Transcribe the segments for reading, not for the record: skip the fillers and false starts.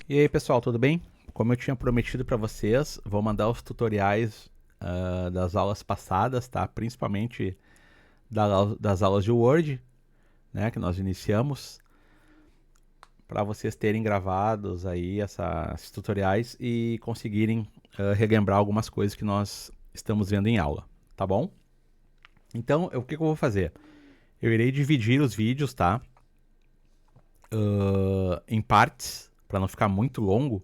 E aí pessoal, tudo bem? Como eu tinha prometido para vocês, vou mandar os tutoriais das aulas passadas, tá? Principalmente das aulas de Word, né, que nós iniciamos, para vocês terem gravados aí esses tutoriais e conseguirem relembrar algumas coisas que nós estamos vendo em aula, tá bom? Então, o que eu vou fazer? Eu irei dividir os vídeos, tá? Em partes, para não ficar muito longo,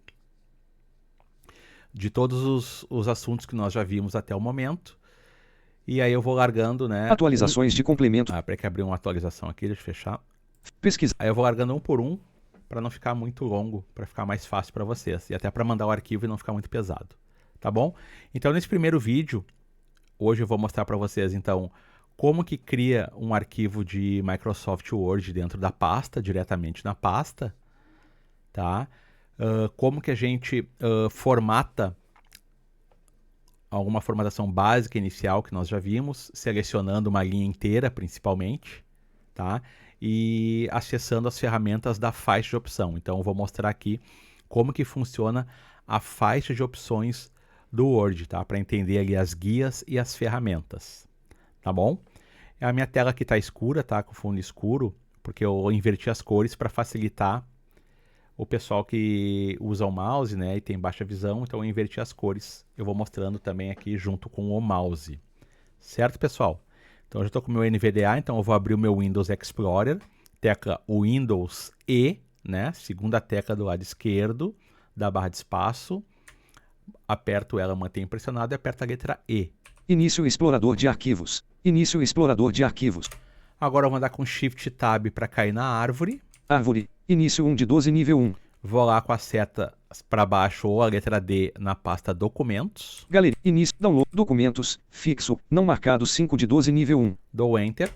de todos os assuntos que nós já vimos até o momento. E aí eu vou largando, né? Atualizações de complemento. Peraí que abrir uma atualização aqui, deixa eu fechar. Pesquisa. Aí eu vou largando um por um, para não ficar muito longo, para ficar mais fácil para vocês. E até para mandar o arquivo e não ficar muito pesado. Tá bom? Então nesse primeiro vídeo, hoje eu vou mostrar para vocês, então, como que cria um arquivo de Microsoft Word dentro da pasta, diretamente na pasta, tá? Como que a gente formata alguma formatação básica inicial que nós já vimos, selecionando uma linha inteira principalmente, tá? E acessando as ferramentas da faixa de opção. Então eu vou mostrar aqui como que funciona a faixa de opções do Word, tá? Para entender ali as guias e as ferramentas, tá bom? A minha tela aqui está escura, tá? Com fundo escuro, porque eu inverti as cores para facilitar o pessoal que usa o mouse, né, e tem baixa visão, então eu inverti as cores. Eu vou mostrando também aqui junto com o mouse. Certo, pessoal? Então eu já estou com o meu NVDA, então eu vou abrir o meu Windows Explorer, tecla Windows E, né, segunda tecla do lado esquerdo da barra de espaço. Aperto ela, mantenho pressionado e aperto a letra E. Início explorador de arquivos. Início explorador de arquivos. Agora eu vou andar com Shift Tab para cair na árvore. Árvore. Início 1 de 12, nível 1. Vou lá com a seta para baixo ou a letra D na pasta Documentos. Galeria. Início. Download. Documentos. Fixo. Não marcado 5 de 12, nível 1. Dou Enter.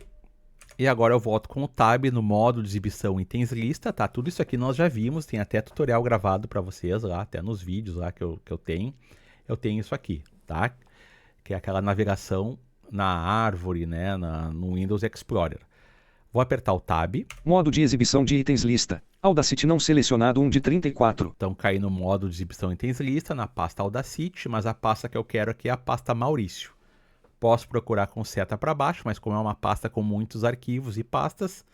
E agora eu volto com o Tab no modo de exibição itens lista, tá? Tudo isso aqui nós já vimos, tem até tutorial gravado para vocês lá, até nos vídeos lá que eu tenho. Eu tenho isso aqui, tá? Que é aquela navegação na árvore, né? No Windows Explorer. Vou apertar o Tab. Modo de exibição de itens lista. Audacity não selecionado 1 de 34. Então caí no modo de exibição itens lista, na pasta Audacity, mas a pasta que eu quero aqui é a pasta Maurício. Posso procurar com seta para baixo, mas como é uma pasta com muitos arquivos e pastas,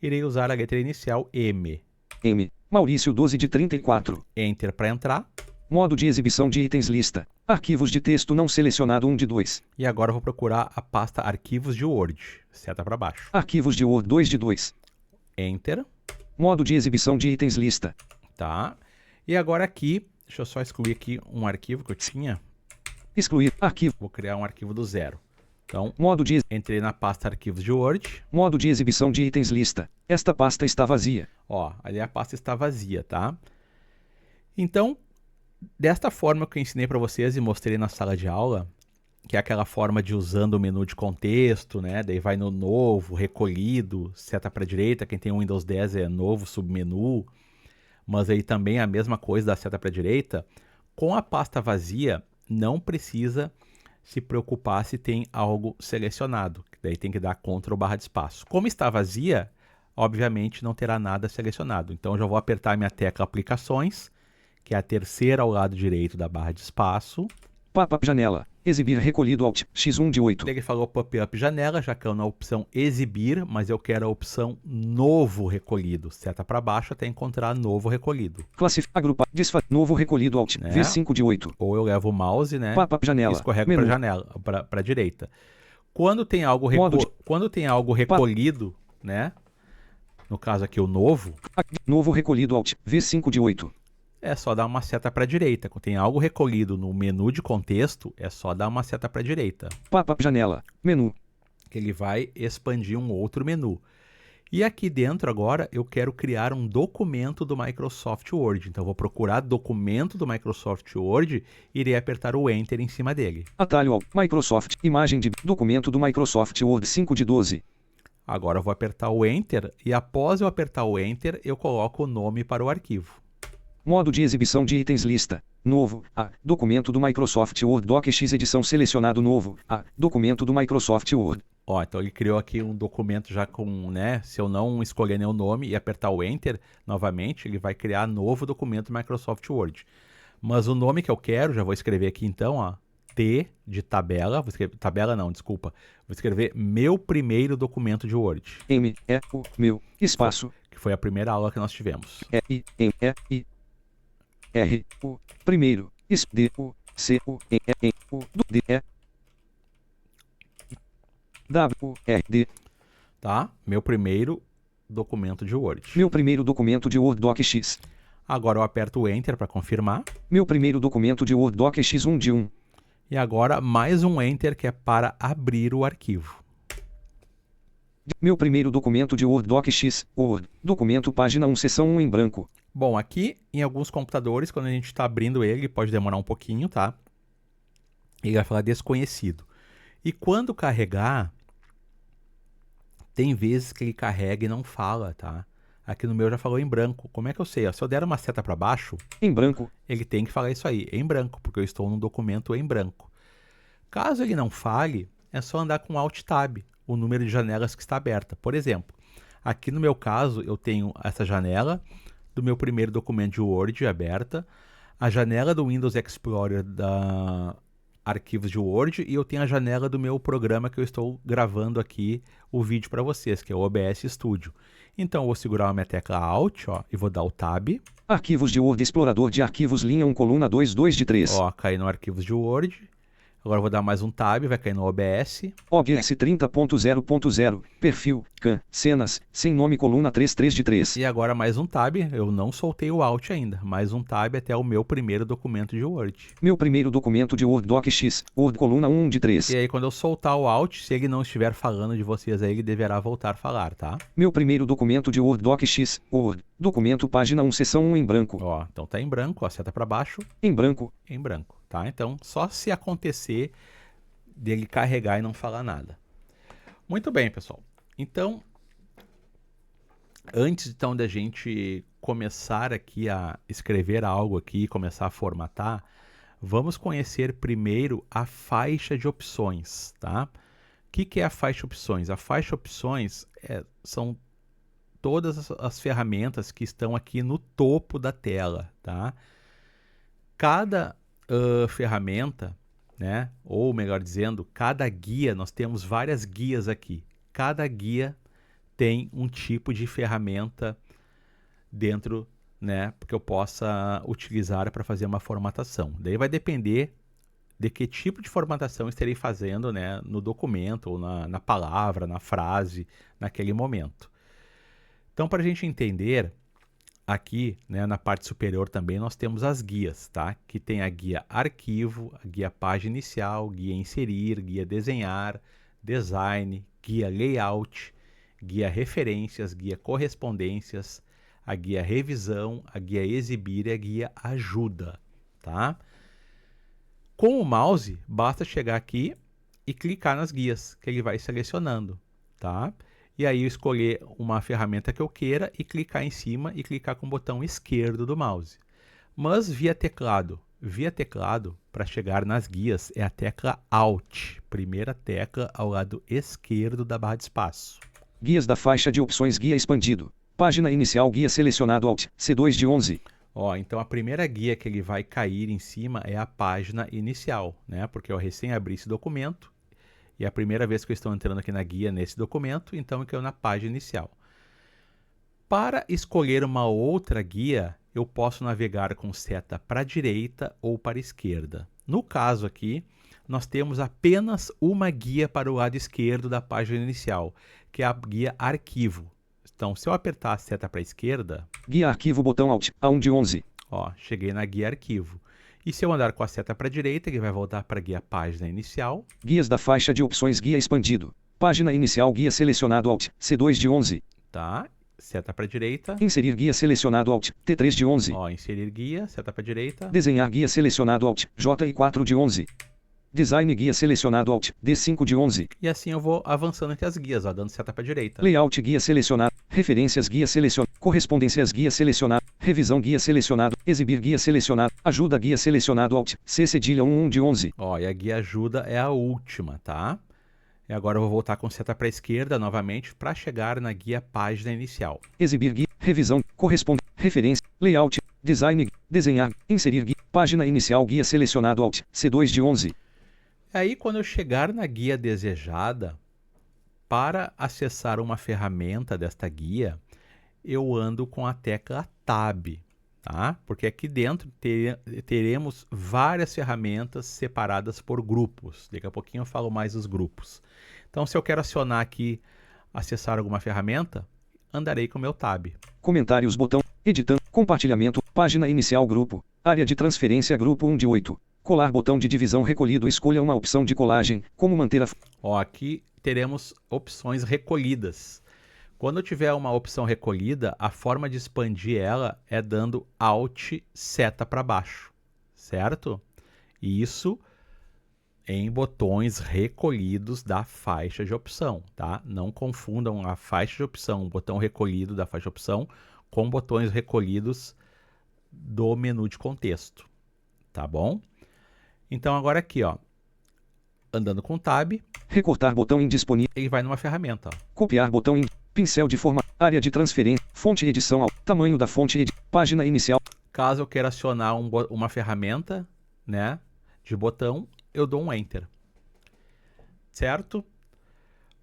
irei usar a letra inicial M. M. Maurício 12 de 34. Enter para entrar. Modo de exibição de itens lista. Arquivos de texto não selecionado 1 de 2. E agora eu vou procurar a pasta Arquivos de Word. Seta para baixo. Arquivos de Word 2 de 2. Enter. Modo de exibição de itens lista. Tá. E agora aqui, deixa eu só excluir aqui um arquivo que eu tinha. Excluir arquivo. Vou criar um arquivo do zero. Então, modo de entrei na pasta Arquivos de Word. Modo de exibição de itens lista. Esta pasta está vazia. Ó, ali a pasta está vazia, tá? Então, desta forma que eu ensinei para vocês e mostrei na sala de aula, que é aquela forma de usando o menu de contexto, né? Daí vai no novo, recolhido, seta para direita. Quem tem o Windows 10 é novo, submenu. Mas aí também a mesma coisa da seta para direita. Com a pasta vazia, não precisa se preocupar se tem algo selecionado. Daí tem que dar Ctrl ou barra de espaço. Como está vazia, obviamente não terá nada selecionado. Então eu já vou apertar a minha tecla Aplicações, que é a terceira ao lado direito da barra de espaço. Pop-up janela. Exibir recolhido Alt X1 de 8. Ele falou pop-up janela, já caiu na opção exibir, mas eu quero a opção novo recolhido. Seta para baixo até encontrar novo recolhido. Classificar, agrupar, desfazer, novo recolhido Alt V5 de 8. Ou eu levo o mouse, né? Pop-up janela. E escorrego para janela, para a direita. Quando tem algo, recolhido, né? No caso aqui o novo. Novo recolhido Alt V5 de 8. É só dar uma seta para a direita. Quando tem algo recolhido no menu de contexto, é só dar uma seta para a direita. Pop-up janela. Menu. Que ele vai expandir um outro menu. E aqui dentro agora eu quero criar um documento do Microsoft Word. Então eu vou procurar documento do Microsoft Word e irei apertar o Enter em cima dele. Atalho ao Microsoft. Imagem de documento do Microsoft Word 5 de 12. Agora eu vou apertar o Enter e após eu apertar o Enter eu coloco o nome para o arquivo. Modo de exibição de itens lista. Novo. A. Documento do Microsoft Word. DocX edição selecionado novo. A. Documento do Microsoft Word. Ó, então ele criou aqui um documento já com, né? Se eu não escolher nenhum nome e apertar o Enter novamente, ele vai criar novo documento Microsoft Word. Mas o nome que eu quero, já vou escrever aqui então, ó. T de tabela, vou escrever, tabela não, desculpa. Vou escrever meu primeiro documento de Word. M-E-U, meu, espaço. Que foi a primeira aula que nós tivemos. E-I-M-E-I-R-U, primeiro, D-U-C-U-E-E-U, D-E, W-R-D. Tá? Meu primeiro documento de Word. Meu primeiro documento de Word Doc X. Agora eu aperto o Enter para confirmar. Meu primeiro documento de Word Doc X1 de 1. E agora mais um Enter que é para abrir o arquivo. Meu primeiro documento de Word Doc X, Word, documento página 1, seção 1 em branco. Bom, aqui em alguns computadores, quando a gente está abrindo ele, pode demorar um pouquinho, tá? Ele vai falar desconhecido. E quando carregar, tem vezes que ele carrega e não fala, tá? Aqui no meu já falou em branco. Como é que eu sei? Ó, se eu der uma seta para baixo, em branco, ele tem que falar isso aí, em branco, porque eu estou num documento em branco. Caso ele não fale, é só andar com Alt Tab, o número de janelas que está aberta. Por exemplo, aqui no meu caso, eu tenho essa janela do meu primeiro documento de Word aberta, a janela do Windows Explorer da arquivos de Word e eu tenho a janela do meu programa que eu estou gravando aqui o vídeo para vocês, que é o OBS Studio. Então eu vou segurar a minha tecla Alt, ó, e vou dar o Tab. Arquivos de Word, explorador de arquivos, linha 1, coluna 2, 2 de 3. Ó, cair no arquivos de Word. Agora eu vou dar mais um Tab, vai cair no OBS. OBS 30.0.0, perfil, CAN, cenas, sem nome, coluna 3, 3 de 3. E agora mais um Tab, eu não soltei o Alt ainda. Mais um Tab até o meu primeiro documento de Word. Meu primeiro documento de Word Doc X, Word, coluna 1 de 3. E aí quando eu soltar o Alt, se ele não estiver falando de vocês aí, ele deverá voltar a falar, tá? Meu primeiro documento de Word Doc X, Word, documento página 1, seção 1 em branco. Ó, então tá em branco, ó, seta para baixo. Em branco. Em branco, tá? Então, só se acontecer dele carregar e não falar nada. Muito bem, pessoal. Então, antes então da gente começar aqui a escrever algo aqui, começar a formatar, vamos conhecer primeiro a faixa de opções, tá? O que é a faixa de opções? A faixa de opções são todas as ferramentas que estão aqui no topo da tela, tá? Cada ferramenta, né? Ou melhor dizendo, cada guia, nós temos várias guias aqui. Cada guia tem um tipo de ferramenta dentro, né? Porque eu possa utilizar para fazer uma formatação. Daí vai depender de que tipo de formatação estarei fazendo, né? No documento, ou na palavra, na frase, naquele momento. Então, para a gente entender, aqui, né, na parte superior também nós temos as guias, tá? Que tem a guia arquivo, a guia página inicial, guia inserir, guia desenhar, design, guia layout, guia referências, guia correspondências, a guia revisão, a guia exibir e a guia ajuda, tá? Com o mouse, basta chegar aqui e clicar nas guias, que ele vai selecionando, tá? E aí eu escolher uma ferramenta que eu queira e clicar em cima e clicar com o botão esquerdo do mouse. Mas via teclado, para chegar nas guias, é a tecla Alt, primeira tecla ao lado esquerdo da barra de espaço. Guias da faixa de opções, guia expandido. Página inicial, guia selecionado, Alt, C2 de 11. Ó, então a primeira guia que ele vai cair em cima é a página inicial, né? Porque eu recém abri esse documento. E é a primeira vez que eu estou entrando aqui na guia nesse documento, então eu quero na página inicial. Para escolher uma outra guia, eu posso navegar com seta para a direita ou para a esquerda. No caso aqui, nós temos apenas uma guia para o lado esquerdo da página inicial, que é a guia arquivo. Então, se eu apertar a seta para a esquerda... Guia arquivo, botão Alt, A1 de 11. Ó, cheguei na guia arquivo. E se eu andar com a seta para a direita, ele vai voltar para a guia página inicial. Guias da faixa de opções, guia expandido. Página inicial, guia selecionado, Alt, C2 de 11. Tá, seta para a direita. Inserir guia selecionado, Alt, T3 de 11. Ó, inserir guia, seta para a direita. Desenhar guia selecionado, Alt, J4 de 11. Design guia selecionado, Alt, D5 de 11. E assim eu vou avançando entre as guias, ó, dando seta para a direita. Layout guia selecionado. Referências guia selecionado. Correspondências guia selecionado. Revisão guia selecionado. Exibir guia selecionado. Ajuda guia selecionado, Alt, C cedilha 11 de 11. Ó, e a guia ajuda é a última, tá? E agora eu vou voltar com seta para a esquerda novamente para chegar na guia página inicial. Exibir guia, revisão, corresponde, referência, layout, design, desenhar, inserir guia, página inicial guia selecionado Alt, C2 de 11. Aí quando eu chegar na guia desejada, para acessar uma ferramenta desta guia, eu ando com a tecla Tab, tá? Porque aqui dentro teremos várias ferramentas separadas por grupos. Daqui a pouquinho eu falo mais dos grupos. Então, se eu quero acionar aqui, acessar alguma ferramenta, andarei com o meu Tab. Comentários botão, editando, compartilhamento, página inicial grupo, área de transferência grupo 1 de 8. Colar botão de divisão recolhido, escolha uma opção de colagem, como manter a... Ó, aqui teremos opções recolhidas. Quando eu tiver uma opção recolhida, a forma de expandir ela é dando Alt seta para baixo, certo? E isso em botões recolhidos da faixa de opção, tá? Não confundam a faixa de opção, o botão recolhido da faixa de opção, com botões recolhidos do menu de contexto, tá bom? Então agora aqui, ó, andando com Tab, Recortar botão indisponível. ele vai numa ferramenta, ó. Copiar botão em pincel de forma, área de transferência, fonte edição ao tamanho da fonte, página inicial. Caso eu queira acionar uma ferramenta, né, de botão, eu dou um Enter. Certo?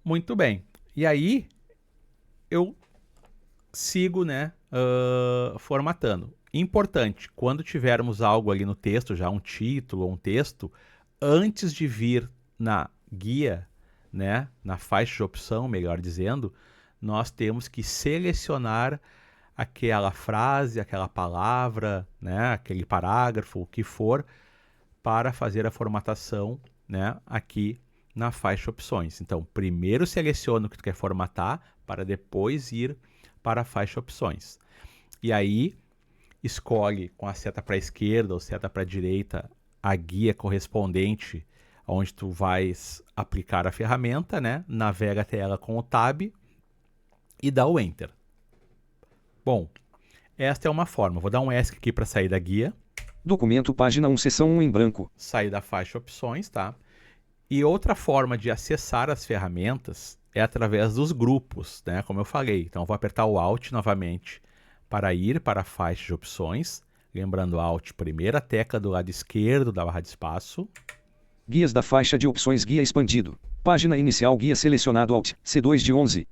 Muito bem. E aí, eu sigo, né, formatando. Importante, quando tivermos algo ali no texto, já um título ou um texto, antes de vir na guia, né, na faixa de opção, melhor dizendo, nós temos que selecionar aquela frase, aquela palavra, né, aquele parágrafo, o que for, para fazer a formatação, né, aqui na faixa opções. Então, primeiro seleciona o que tu quer formatar, para depois ir para a faixa opções. E aí, escolhe com a seta para a esquerda ou seta para a direita a guia correspondente onde tu vais aplicar a ferramenta, né? Navega até ela com o Tab e dá o Enter. Bom, esta é uma forma. Vou dar um ESC aqui para sair da guia. Documento, página 1, seção 1 em branco. Sair da faixa opções, tá? E outra forma de acessar as ferramentas é através dos grupos, né? Como eu falei. Então, eu vou apertar o Alt novamente para ir para a faixa de opções. Lembrando, Alt, primeira tecla do lado esquerdo da barra de espaço. Guias da faixa de opções, guia expandido. Página inicial, guia selecionado Alt, C2 de 11.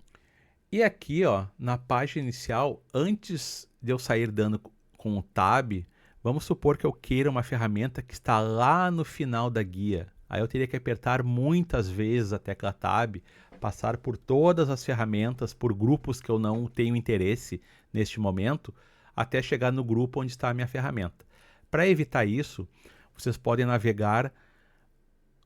E aqui, ó, na página inicial, antes de eu sair dando com o Tab, vamos supor que eu queira uma ferramenta que está lá no final da guia. Aí eu teria que apertar muitas vezes a tecla Tab, passar por todas as ferramentas, por grupos que eu não tenho interesse neste momento, até chegar no grupo onde está a minha ferramenta. Para evitar isso, vocês podem navegar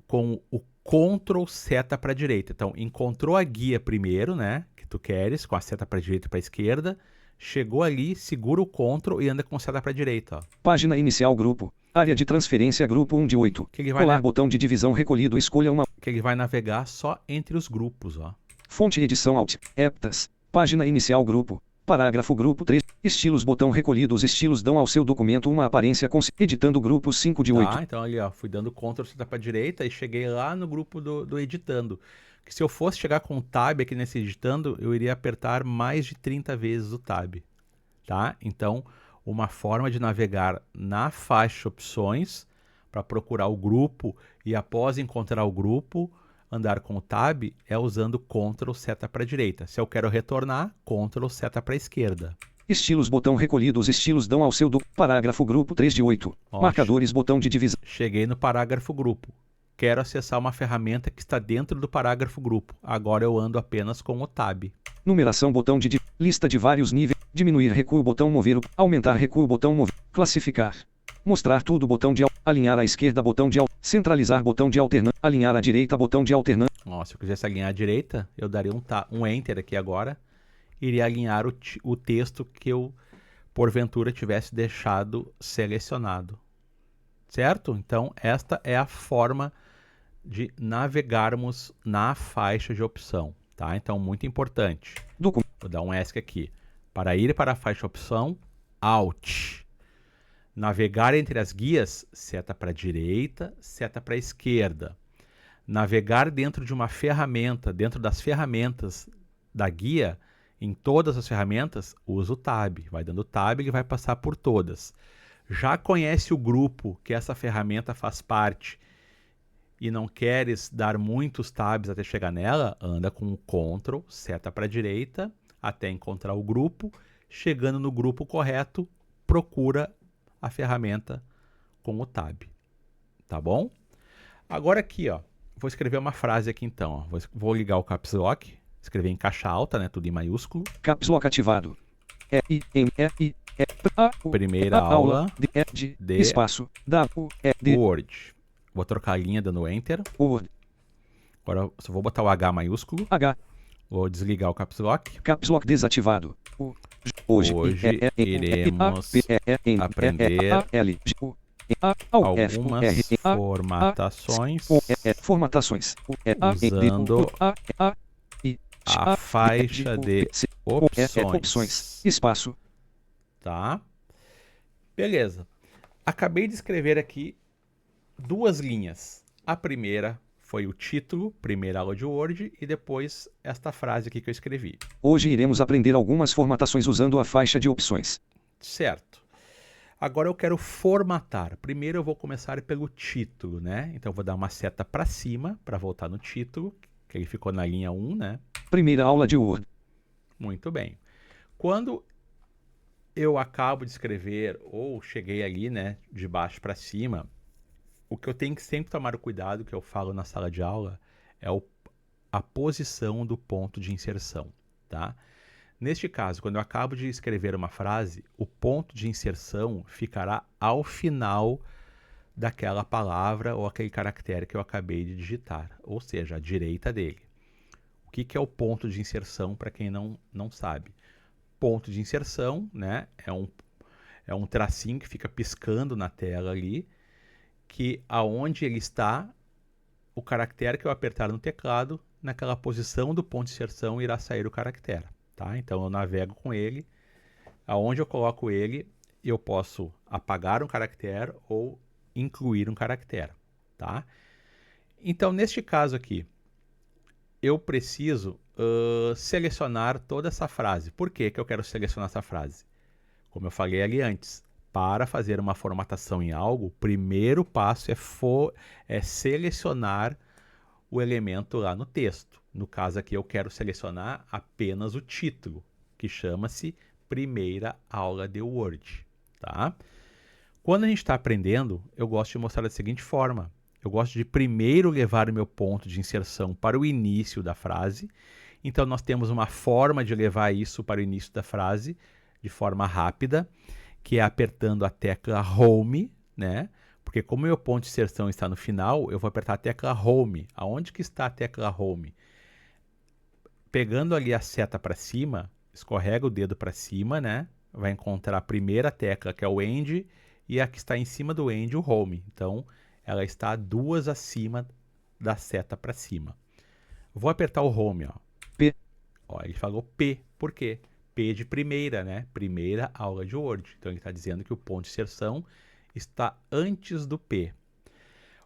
com o Ctrl seta para a direita. Então, encontrou a guia primeiro, né, que tu queres, com a seta para a direita e para a esquerda, chegou ali, segura o Ctrl e anda com seta para a direita. Ó. Página inicial grupo, área de transferência grupo 1 de 8. Que ele vai Colar botão de divisão recolhido, escolha uma. Que ele vai navegar só entre os grupos, ó. Fonte edição Alt, Heptas, página inicial grupo, parágrafo grupo 3, estilos botão recolhido. Os estilos dão ao seu documento uma aparência editando grupos 5 de 8. Então ali, ó, fui dando Ctrl seta para a direita e cheguei lá no grupo do editando. Que se eu fosse chegar com o Tab aqui nesse editando, eu iria apertar mais de 30 vezes o Tab, tá? Então, uma forma de navegar na faixa opções para procurar o grupo e após encontrar o grupo, andar com o Tab é usando Ctrl seta para a direita. Se eu quero retornar, Ctrl seta para a esquerda. Estilos botão recolhido. Os estilos dão ao seu parágrafo grupo 3 de 8. Marcadores botão de divisão. Cheguei no parágrafo grupo. Quero acessar uma ferramenta que está dentro do parágrafo grupo. Agora eu ando apenas com o Tab. Numeração botão de lista de vários níveis. Diminuir recuo botão mover. Aumentar recuo botão mover. Classificar. Mostrar tudo botão de alinhar à esquerda botão de centralizar botão de alternância. Alinhar à direita botão de alternância. Se eu quisesse alinhar à direita, eu daria um Enter aqui agora. Iria alinhar o texto que eu porventura tivesse deixado selecionado. Certo? Então, esta é a forma de navegarmos na faixa de opção, tá? Então, muito importante. Vou dar um ESC aqui. Para ir para a faixa opção, Alt. Navegar entre as guias, seta para a direita, seta para a esquerda. navegar dentro de uma ferramenta, dentro das ferramentas da guia, em todas as ferramentas, usa o tab. Vai dando tab e vai passar por todas. Já conhece o grupo que essa ferramenta faz parte e não queres dar muitos tabs até chegar nela, anda com o Ctrl, seta para a direita, até encontrar o grupo. Chegando no grupo correto, procura a ferramenta com o tab. Tá bom? Agora aqui, ó, vou escrever uma frase aqui então. Ó. Vou ligar o Caps Lock, escrever em caixa alta, né, tudo em maiúsculo. Caps Lock ativado. Primeira aula de de espaço de Word. Vou trocar a linha dando Enter. Word. Agora eu só vou botar o H maiúsculo. H. Vou desligar o Caps Lock. Caps Lock desativado. Hoje iremos aprender algumas formatações formatações usando a faixa de opções. Espaço. Tá? Beleza. Acabei de escrever aqui 2 linhas. A primeira foi o título, primeira aula de Word, e depois esta frase aqui que eu escrevi. Hoje iremos aprender algumas formatações usando a faixa de opções. Certo. Agora eu quero formatar. Primeiro eu vou começar pelo título, né? Então eu vou dar uma seta para cima para voltar no título, que ele ficou na linha 1, né? Primeira aula de Word. Muito bem. Quando eu acabo de escrever ou cheguei ali, né, de baixo para cima, o que eu tenho que sempre tomar cuidado, que eu falo na sala de aula, é a posição do ponto de inserção, tá? Neste caso, quando eu acabo de escrever uma frase, o ponto de inserção ficará ao final daquela palavra ou aquele caractere que eu acabei de digitar, ou seja, à direita dele. O que é o ponto de inserção para quem não sabe? Ponto de inserção, né, é um tracinho que fica piscando na tela ali, que aonde ele está, o caractere que eu apertar no teclado, naquela posição do ponto de inserção irá sair o caractere. Tá? Então eu navego com ele, aonde eu coloco ele, eu posso apagar um caractere ou incluir um caractere. Tá? Então neste caso aqui, eu preciso selecionar toda essa frase. Por que eu quero selecionar essa frase? Como eu falei ali antes, para fazer uma formatação em algo, o primeiro passo é selecionar o elemento lá no texto. No caso aqui eu quero selecionar apenas o título, que chama-se Primeira Aula de Word. Tá? Quando a gente está aprendendo, eu gosto de mostrar da seguinte forma. Eu gosto de primeiro levar o meu ponto de inserção para o início da frase. Então nós temos uma forma de levar isso para o início da frase de forma rápida, que é apertando a tecla Home, né? Porque como o meu ponto de inserção está no final, eu vou apertar a tecla Home. Aonde que está a tecla Home? Pegando ali a seta para cima, escorrega o dedo para cima, né? Vai encontrar a primeira tecla, que é o End, e a que está em cima do End, o Home. Então, ela está 2 acima da seta para cima. Vou apertar o Home, ó. P. Ó, ele falou P. Por quê? P de primeira, né? Primeira aula de Word. Então, ele está dizendo que o ponto de inserção está antes do P.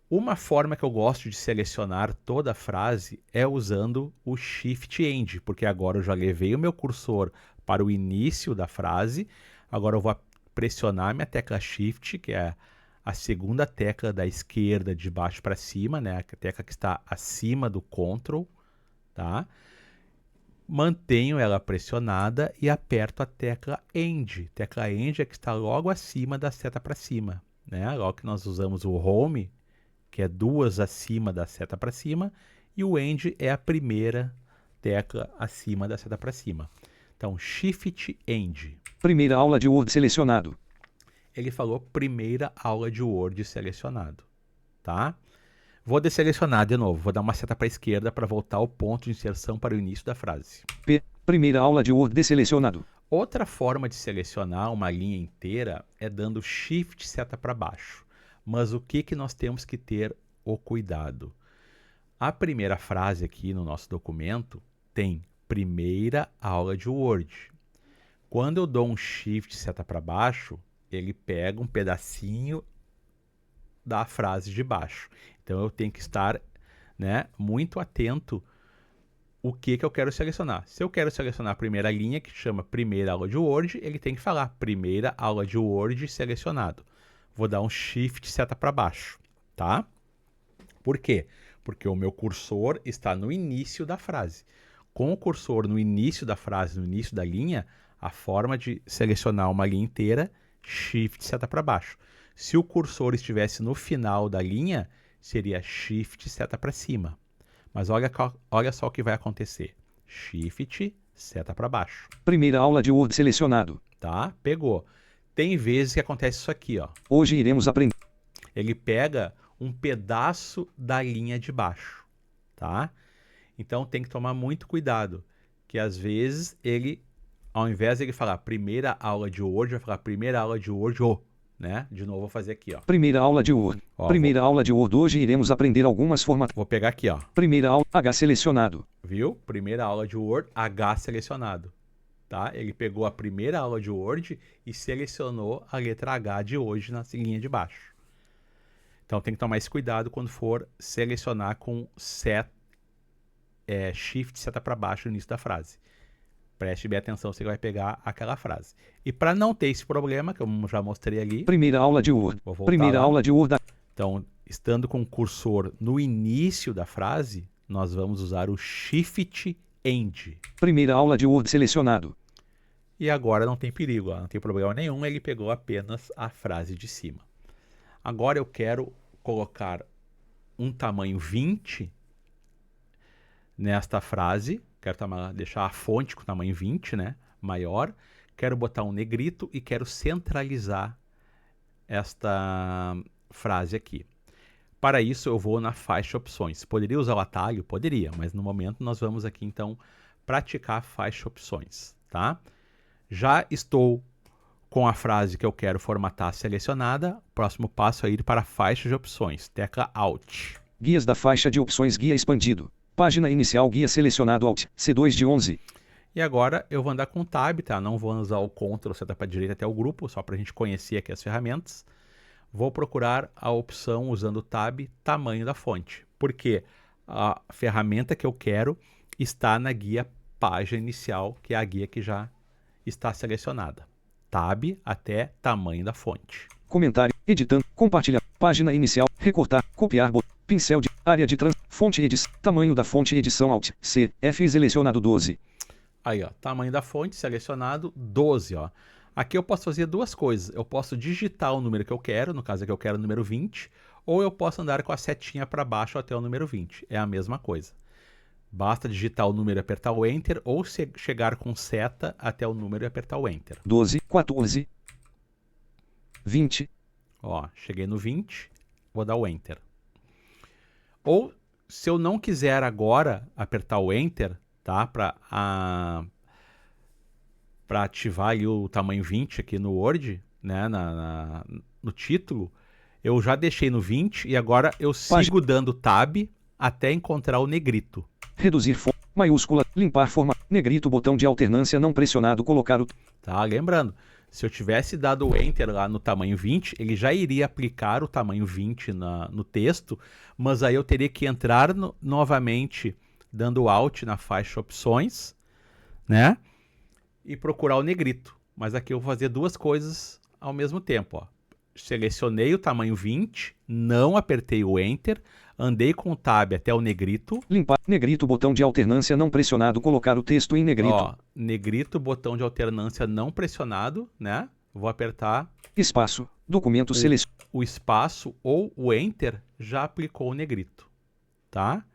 Uma forma que eu gosto de selecionar toda a frase é usando o Shift End, porque agora eu já levei o meu cursor para o início da frase, agora eu vou pressionar minha tecla Shift, que é a segunda tecla da esquerda de baixo para cima, né? A tecla que está acima do Ctrl, tá? Mantenho ela pressionada e aperto a tecla End. Tecla End é que está logo acima da seta para cima, né? Logo que nós usamos o Home, que é 2 acima da seta para cima, e o End é a primeira tecla acima da seta para cima. Então, Shift End. Primeira aula de Word selecionado. Ele falou primeira aula de Word selecionado, tá? Vou desselecionar de novo, vou dar uma seta para a esquerda para voltar ao ponto de inserção para o início da frase. P. Primeira aula de Word desselecionado. Outra forma de selecionar uma linha inteira é dando Shift seta para baixo. Mas o que nós temos que ter o cuidado? A primeira frase aqui no nosso documento tem primeira aula de Word. Quando eu dou um Shift seta para baixo, ele pega um pedacinho da frase de baixo. Então eu tenho que estar né, muito atento o que eu quero selecionar. Se eu quero selecionar a primeira linha, que chama primeira aula de Word, ele tem que falar primeira aula de Word selecionado. Vou dar um Shift seta para baixo, tá? Por quê? Porque o meu cursor está no início da frase. Com o cursor no início da frase, no início da linha, a forma de selecionar uma linha inteira, Shift seta para baixo. Se o cursor estivesse no final da linha, seria Shift seta para cima. Mas olha só o que vai acontecer. Shift seta para baixo. Primeira aula de Word selecionado. Tá? Pegou. Tem vezes que acontece isso aqui, ó. Hoje iremos aprender. Ele pega um pedaço da linha de baixo, tá? Então tem que tomar muito cuidado, que às vezes ele, ao invés de ele falar primeira aula de Word, vai falar primeira aula de Word, né? De novo vou fazer aqui, ó. Primeira aula de Word. Ó, Primeira aula de Word. Hoje iremos aprender algumas formas. Vou pegar aqui, ó. Primeira aula, H selecionado. Viu? Primeira aula de Word, H selecionado. Tá? Ele pegou a primeira aula de Word e selecionou a letra H de hoje na linha de baixo. Então tem que tomar esse cuidado quando for selecionar com Shift seta para baixo no início da frase. Preste bem atenção se ele vai pegar aquela frase. E para não ter esse problema, que eu já mostrei ali... Primeira aula de Word. Primeira aula de Word. Então, estando com o cursor no início da frase, nós vamos usar o Shift End. Primeira aula de Word selecionado. E agora não tem perigo, ó, não tem problema nenhum, ele pegou apenas a frase de cima. Agora eu quero colocar um tamanho 20 nesta frase. Quero deixar a fonte com tamanho 20, né, maior. Quero botar um negrito e quero centralizar esta frase aqui. Para isso eu vou na faixa opções. Poderia usar o atalho? Poderia, mas no momento nós vamos aqui então praticar a faixa opções, tá? Já estou com a frase que eu quero formatar selecionada. O próximo passo é ir para a faixa de opções. Tecla Alt. Guias da faixa de opções, guia expandido. Página inicial, guia selecionado, Alt, C2 de 11. E agora eu vou andar com Tab, tá? Não vou usar o Ctrl, seta para a direita até o grupo, só para a gente conhecer aqui as ferramentas. Vou procurar a opção usando o Tab, tamanho da fonte. Porque a ferramenta que eu quero está na guia página inicial, que é a guia que já está selecionada. Tab até tamanho da fonte. Comentário, editando, compartilhar, página inicial, recortar, copiar, pincel de, área de fonte edição, tamanho da fonte edição Alt, C, F selecionado 12. Aí, ó, tamanho da fonte selecionado 12, ó. Aqui eu posso fazer duas coisas. Eu posso digitar o número que eu quero, no caso aqui eu quero o número 20, ou eu posso andar com a setinha para baixo até o número 20. É a mesma coisa. Basta digitar o número e apertar o Enter, ou chegar com seta até o número e apertar o Enter. 12, 14, 20. Ó, cheguei no 20, vou dar o Enter. Ou, se eu não quiser agora apertar o Enter, tá? Para ativar ali o tamanho 20 aqui no Word, né? No título, eu já deixei no 20 e agora eu sigo dando Tab até encontrar o negrito. Reduzir fonte, maiúscula, limpar forma, negrito, botão de alternância não pressionado, colocar o... Tá, lembrando, se eu tivesse dado o Enter lá no tamanho 20, ele já iria aplicar o tamanho 20 no texto, mas aí eu teria que entrar novamente dando Alt na faixa opções, né? E procurar o negrito. Mas aqui eu vou fazer duas coisas ao mesmo tempo, ó. Selecionei o tamanho 20, não apertei o Enter, andei com o Tab até o negrito. Limpar, negrito, botão de alternância não pressionado, colocar o texto em negrito. Ó, negrito, botão de alternância não pressionado, né? Vou apertar. Espaço, documento selecionado. O espaço ou o Enter já aplicou o negrito, tá?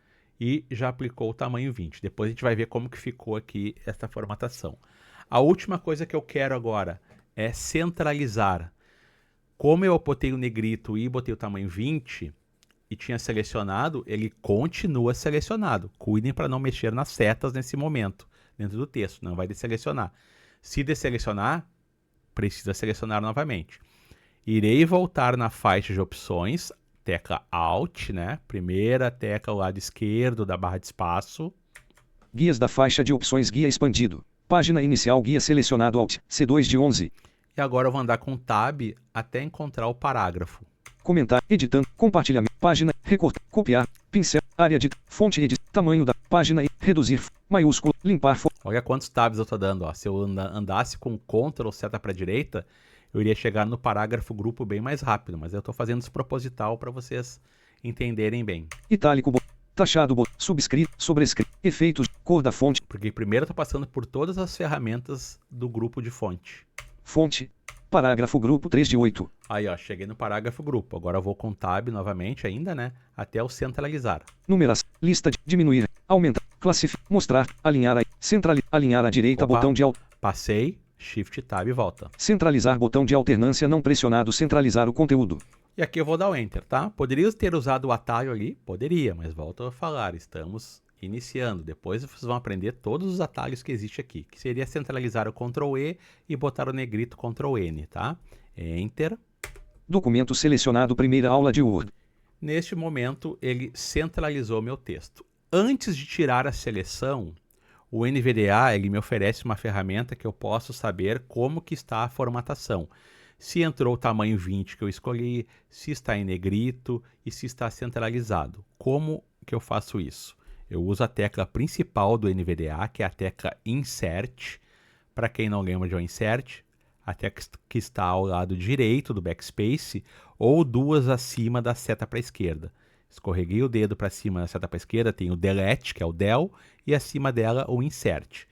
E já aplicou o tamanho 20. Depois a gente vai ver como que ficou aqui essa formatação. A última coisa que eu quero agora é centralizar. Como eu botei o negrito e botei o tamanho 20 e tinha selecionado, ele continua selecionado. Cuidem para não mexer nas setas nesse momento, dentro do texto, não vai desselecionar. Se desselecionar, precisa selecionar novamente. Irei voltar na faixa de opções, tecla Alt, né? Primeira tecla ao lado esquerdo da barra de espaço. Guias da faixa de opções, guia expandido. Página inicial, guia selecionado, Alt, C2 de 11. E agora eu vou andar com Tab até encontrar o parágrafo. Comentar, editando, compartilhamento, página, recortar, copiar, pincel, área de fonte, tamanho da página e reduzir, maiúsculo, limpar. Olha quantos tabs eu tô dando, ó. Se eu andasse com Ctrl seta para direita, eu iria chegar no parágrafo grupo bem mais rápido, mas eu tô fazendo isso proposital para vocês entenderem bem. Itálico, taxado, subscrito, sobrescrito, efeitos, cor da fonte. Porque primeiro eu tô passando por todas as ferramentas do grupo de fonte. Fonte, parágrafo grupo 3 de 8. Aí, ó, cheguei no parágrafo grupo. Agora eu vou com Tab novamente ainda, né? Até o centralizar. Numeração, lista de diminuir, aumentar, classificar, mostrar, alinhar, centralizar, alinhar à direita, Opa, botão de passei, Shift Tab e volta. Centralizar, botão de alternância não pressionado, centralizar o conteúdo. E aqui eu vou dar o Enter, tá? Poderia ter usado o atalho ali? Poderia, mas volto a falar, estamos iniciando. Depois vocês vão aprender todos os atalhos que existem aqui, que seria centralizar o Ctrl E e botar o negrito Ctrl N, tá? Enter. Documento selecionado, primeira aula de Word. Neste momento, ele centralizou meu texto. Antes de tirar a seleção, o NVDA ele me oferece uma ferramenta que eu posso saber como que está a formatação. Se entrou o tamanho 20 que eu escolhi, se está em negrito e se está centralizado. Como que eu faço isso? Eu uso a tecla principal do NVDA, que é a tecla Insert. Para quem não lembra de um Insert, a tecla que está ao lado direito do backspace ou duas acima da seta para a esquerda. Escorreguei o dedo para cima da seta para a esquerda, tem o Delete, que é o Del, e acima dela o Insert.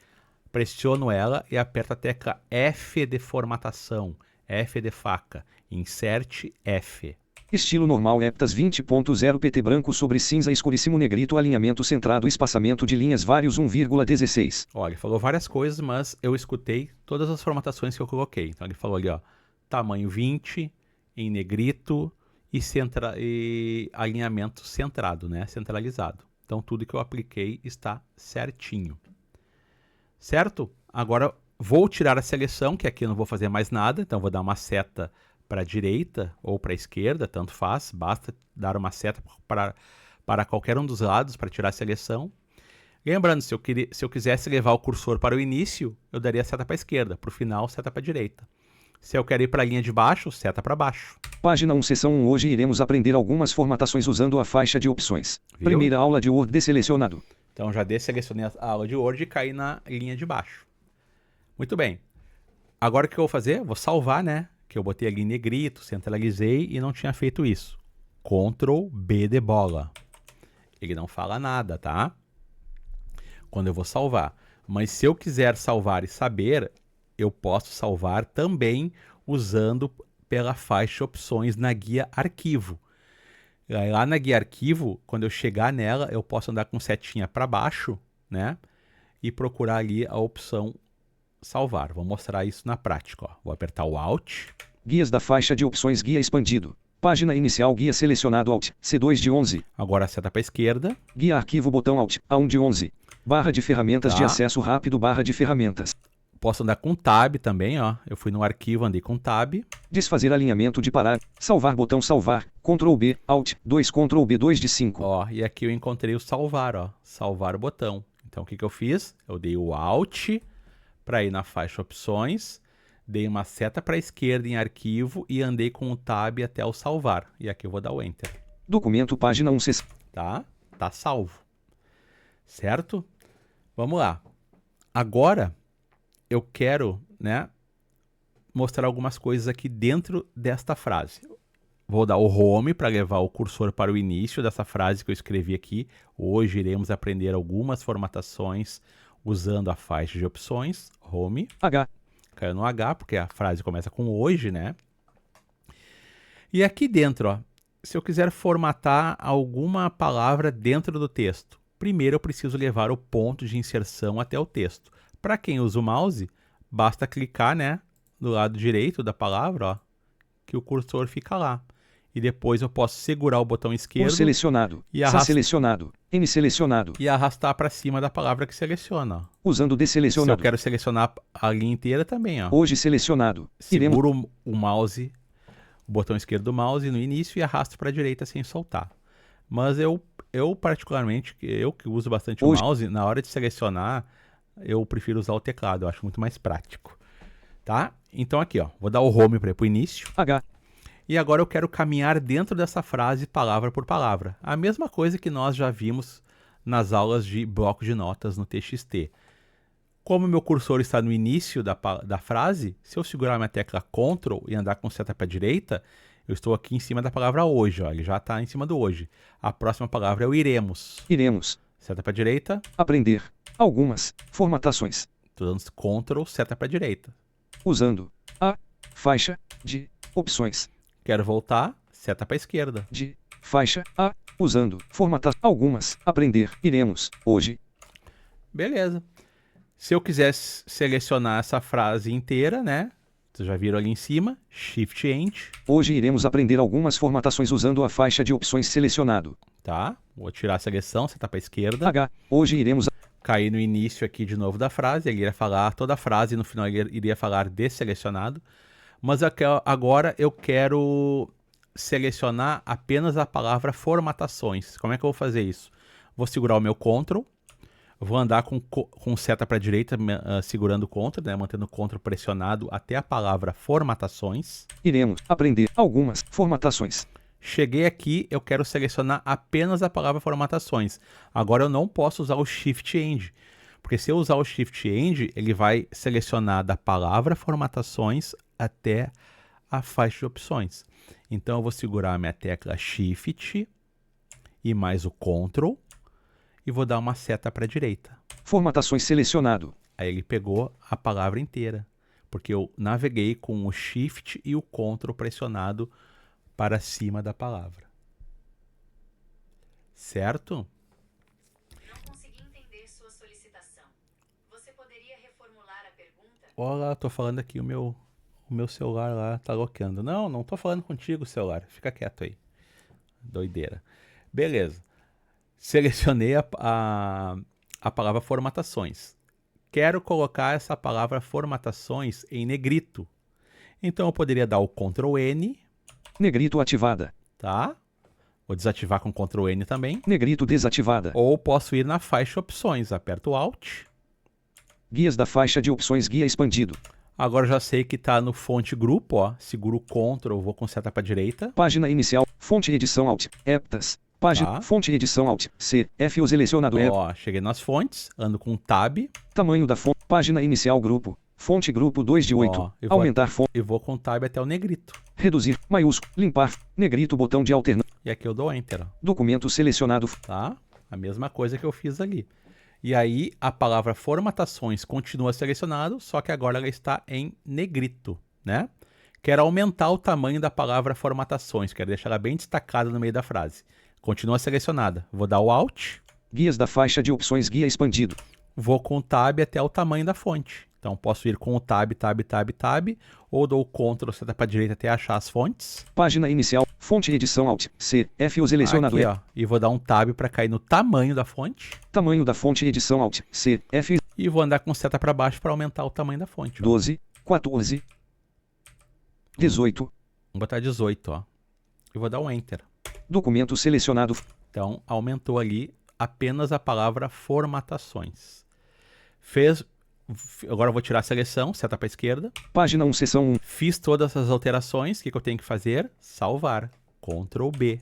Pressiono ela e aperto a tecla F de formatação, F de faca, Insert F. Estilo normal heptas 20.0 PT branco sobre cinza escuríssimo negrito alinhamento centrado espaçamento de linhas vários 1,16. Olha, ele falou várias coisas, mas eu escutei todas as formatações que eu coloquei. Então ele falou ali, ó, tamanho 20, em negrito e alinhamento centrado, né, centralizado. Então tudo que eu apliquei está certinho. Certo? Agora vou tirar a seleção, que aqui eu não vou fazer mais nada, então vou dar uma seta para a direita ou para a esquerda, tanto faz, basta dar uma seta para qualquer um dos lados para tirar a seleção. Lembrando, se eu quisesse levar o cursor para o início, eu daria a seta para a esquerda, para o final, seta para a direita. Se eu quero ir para a linha de baixo, seta para baixo. Página 1, seção 1. Hoje iremos aprender algumas formatações usando a faixa de opções. Viu? Primeira aula de Word desselecionado. Então já desselecionei a aula de Word e caí na linha de baixo. Muito bem. Agora o que eu vou fazer? Vou salvar, né? Que eu botei ali em negrito, centralizei e não tinha feito isso. Ctrl B de bola. Ele não fala nada, tá? Quando eu vou salvar. Mas se eu quiser salvar e saber, eu posso salvar também usando pela faixa opções na guia arquivo. Lá na guia arquivo, quando eu chegar nela, eu posso andar com setinha para baixo, né? E procurar ali a opção salvar. Vou mostrar isso na prática, ó. Vou apertar o Alt. Guias da faixa de opções, guia expandido. Página inicial, guia selecionado, Alt, C2 de 11. Agora a seta para a esquerda. Guia arquivo, botão Alt, A1 de 11. Barra de ferramentas Tá. de acesso rápido, barra de ferramentas. Posso andar com Tab também, ó. Eu fui no arquivo, andei com Tab. Desfazer alinhamento de parágrafo. Salvar, botão salvar. Ctrl B, Alt, 2, Ctrl B, 2 de 5. Ó, e aqui eu encontrei o salvar, ó. Salvar o botão. Então o que eu fiz? Eu dei o Alt para ir na faixa opções. Dei uma seta para a esquerda em arquivo e andei com o Tab até o salvar. E aqui eu vou dar o Enter. Documento, página 1, seção. Tá? Tá salvo. Certo? Vamos lá. Agora eu quero, né, mostrar algumas coisas aqui dentro desta frase. Vou dar o Home para levar o cursor para o início dessa frase que eu escrevi aqui. Hoje iremos aprender algumas formatações usando a faixa de opções. Home. H. Caiu no H, porque a frase começa com hoje, né? E aqui dentro, ó, se eu quiser formatar alguma palavra dentro do texto, primeiro eu preciso levar o ponto de inserção até o texto. Para quem usa o mouse, basta clicar, né, do lado direito da palavra, ó, que o cursor fica lá. E depois eu posso segurar o botão esquerdo Por selecionado. e Selecionado. N selecionado. e arrastar para cima da palavra que seleciona. Ó. Usando Se eu desselecionado. quero selecionar a linha inteira também, ó. Hoje selecionado. Iremos. Seguro o mouse, o botão esquerdo do mouse no início e arrasto para a direita sem soltar. Mas eu particularmente, eu que uso bastante Hoje. o mouse, na hora de selecionar, eu prefiro usar o teclado, eu acho muito mais prático. Tá? Então aqui, ó, vou dar o Home para ir para o início. H. E agora eu quero caminhar dentro dessa frase palavra por palavra. A mesma coisa que nós já vimos nas aulas de bloco de notas no TXT. Como meu cursor está no início da frase, se eu segurar minha tecla Ctrl e andar com seta para a direita, eu estou aqui em cima da palavra hoje, ó, ele já está em cima do hoje. A próxima palavra é o iremos. Iremos. Seta para a direita. Aprender. Algumas formatações. Estou dando Ctrl, seta para a direita. Usando a faixa de opções. Quero voltar, seta para a esquerda. De faixa a usando formatar algumas. Aprender. Iremos. Hoje. Beleza. Se eu quisesse selecionar essa frase inteira, né? Vocês já viram ali em cima, Shift End. Hoje iremos aprender algumas formatações usando a faixa de opções selecionado. Tá, vou tirar a seleção, seta para a esquerda. H. Hoje iremos cair no início aqui de novo da frase, ele iria falar toda a frase e no final ele iria falar desselecionado. Mas agora eu quero selecionar apenas a palavra formatações. Como é que eu vou fazer isso? Vou segurar o meu Ctrl, vou andar com seta para a direita, segurando o Ctrl, né, mantendo o Ctrl pressionado até a palavra formatações. Iremos aprender algumas formatações. Cheguei aqui, eu quero selecionar apenas a palavra formatações. Agora eu não posso usar o Shift End, porque se eu usar o Shift End, ele vai selecionar da palavra formatações até a faixa de opções. Então eu vou segurar a minha tecla Shift e mais o Ctrl e vou dar uma seta para a direita. Formatações selecionado. Aí ele pegou a palavra inteira, porque eu naveguei com o Shift e o Ctrl pressionado para cima da palavra. Certo? Não consegui entender sua solicitação. Você poderia reformular a pergunta? Olha, tô falando aqui, o meu celular lá tá bloqueando. Não tô falando contigo, celular. Fica quieto aí. Doideira. Beleza. Selecionei a palavra formatações. Quero colocar essa palavra formatações em negrito. Então eu poderia dar o Ctrl N. Negrito ativada. Tá? Vou desativar com Ctrl N também. Negrito desativada. Ou posso ir na faixa opções. Aperto Alt. Guias da faixa de opções guia expandido. Agora já sei que está no fonte grupo, ó. Seguro o Ctrl, vou com seta para a direita. Página inicial, fonte edição Alt, Heptas. Página, Tá. fonte edição Alt, C, F o selecionado é. Ó, cheguei nas fontes, ando com Tab Tamanho da fonte, página inicial grupo, fonte grupo 2 de 8. Ó, eu vou- Aumentar fonte, e vou com Tab até o negrito. reduzir, maiúsculo, limpar, negrito botão de alternância. E aqui eu dou Enter, ó, Documento selecionado, tá? A mesma coisa que eu fiz ali. E aí a palavra formatações continua selecionado, só que agora ela está em negrito, né? Quero aumentar o tamanho da palavra formatações, quero deixar ela bem destacada no meio da frase. Continua selecionada. Vou dar o Alt, guias da faixa de opções guia expandido. vou com o Tab até o tamanho da fonte. Então posso ir com o Tab, ou dou o Ctrl, seta para a direita até achar as fontes. Página inicial, fonte edição Alt, C, F o selecionado Aqui, é. ó, e vou dar um Tab para cair no tamanho da fonte. Tamanho da fonte edição Alt, C, F E vou andar com seta para baixo para aumentar o tamanho da fonte. Ó. 12, 14, 18. Vou botar 18, ó. E vou dar um Enter. Documento selecionado, Então, aumentou ali apenas a palavra formatações. Agora eu vou tirar a seleção, seta para a esquerda. página 1, seção 1. Fiz todas as alterações. O que eu tenho que fazer? Salvar. Ctrl B.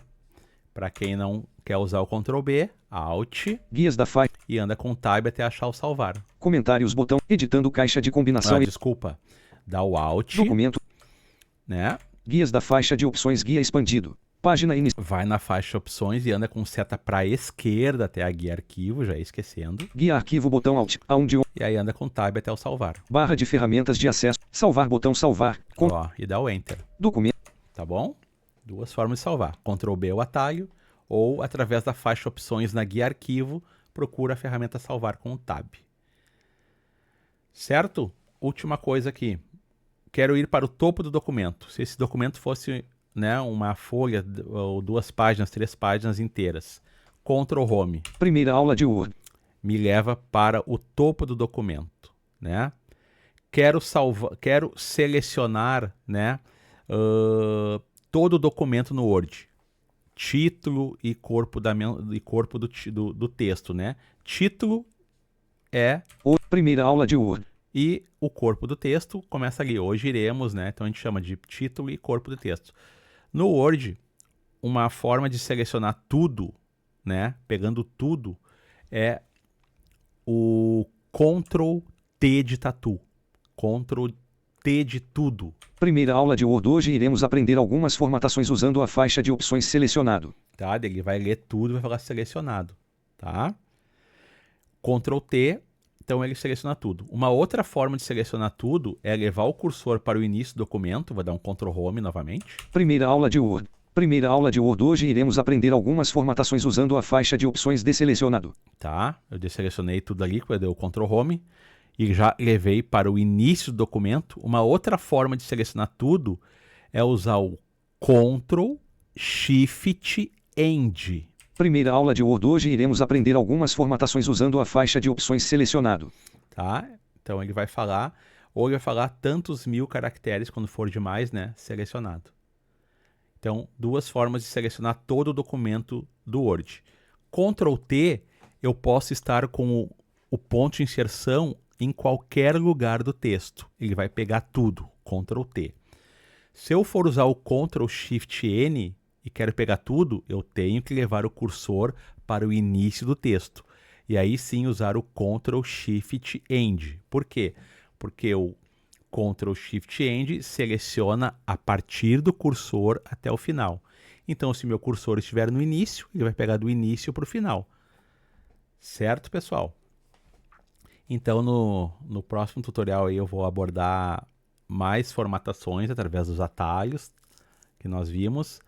Para quem não quer usar o Ctrl B, Alt Guias da faixa, e anda com Tab até achar o salvar. comentários botão, editando caixa de combinação e Desculpa. Dá o Alt, documento, né? guias da faixa de opções guia expandido. Página inicial, Vai na faixa opções e anda com seta para a esquerda até a guia arquivo, já ia esquecendo. guia arquivo botão Alt, A1 de 1, E aí anda com Tab até o salvar. barra de ferramentas de acesso, salvar botão salvar, com Ó, e dá o Enter, documento, tá bom? Duas formas de salvar. Ctrl B o atalho, ou através da faixa opções na guia arquivo, procura a ferramenta salvar com o Tab. Certo? Última coisa aqui. Quero ir para o topo do documento. Se esse documento fosse, né, uma folha ou 2 páginas, 3 páginas inteiras. Ctrl Home primeira aula de Word, me leva para o topo do documento, né? Quero selecionar, né, todo o documento no Word. Título e corpo do texto, né? Título é primeira aula de Word, e o corpo do texto começa ali. Hoje iremos, né? Então a gente chama de título e corpo do texto. No Word, uma forma de selecionar tudo, né, pegando tudo, é o Ctrl T de tatu. Ctrl T de tudo. Primeira aula de Word. Hoje iremos aprender algumas formatações usando a faixa de opções selecionado. Tá? Ele vai ler tudo e vai falar selecionado. Tá? Ctrl T, então ele seleciona tudo. Uma outra forma de selecionar tudo é levar o cursor para o início do documento. Vou dar um Ctrl Home novamente. Primeira aula de Word. Primeira aula de Word. Hoje iremos aprender algumas formatações usando a faixa de opções de selecionado. Tá? Eu desselecionei tudo ali, eu dei o Ctrl Home e já levei para o início do documento. Uma outra forma de selecionar tudo é usar o Ctrl Shift End. Primeira aula de Word. Hoje iremos aprender algumas formatações usando a faixa de opções selecionado. Tá? Então ele vai falar, ou ele vai falar tantos mil caracteres, quando for demais, né? Selecionado. Então, duas formas de selecionar todo o documento do Word. Ctrl T, eu posso estar com o ponto de inserção em qualquer lugar do texto. Ele vai pegar tudo, Ctrl T. Se eu for usar o Ctrl Shift N e quero pegar tudo, eu tenho que levar o cursor para o início do texto. E aí sim usar o Ctrl Shift End. Por quê? Porque o Ctrl Shift End seleciona a partir do cursor até o final. Então, se meu cursor estiver no início, ele vai pegar do início para o final. Certo, pessoal? Então, no próximo tutorial aí eu vou abordar mais formatações através dos atalhos que nós vimos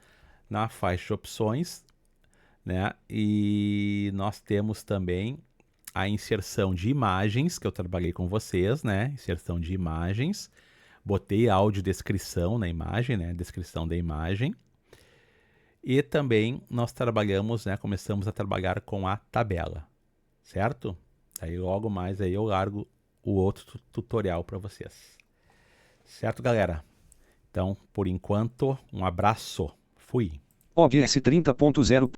na faixa de opções, né? E nós temos também a inserção de imagens, que eu trabalhei com vocês, né? Inserção de imagens. Botei audiodescrição na imagem, né? Descrição da imagem. E também nós trabalhamos, né? Começamos a trabalhar com a tabela, certo? Aí logo mais aí eu largo o outro tutorial para vocês. Certo, galera? Então, por enquanto, um abraço. Fui. OBS 30.0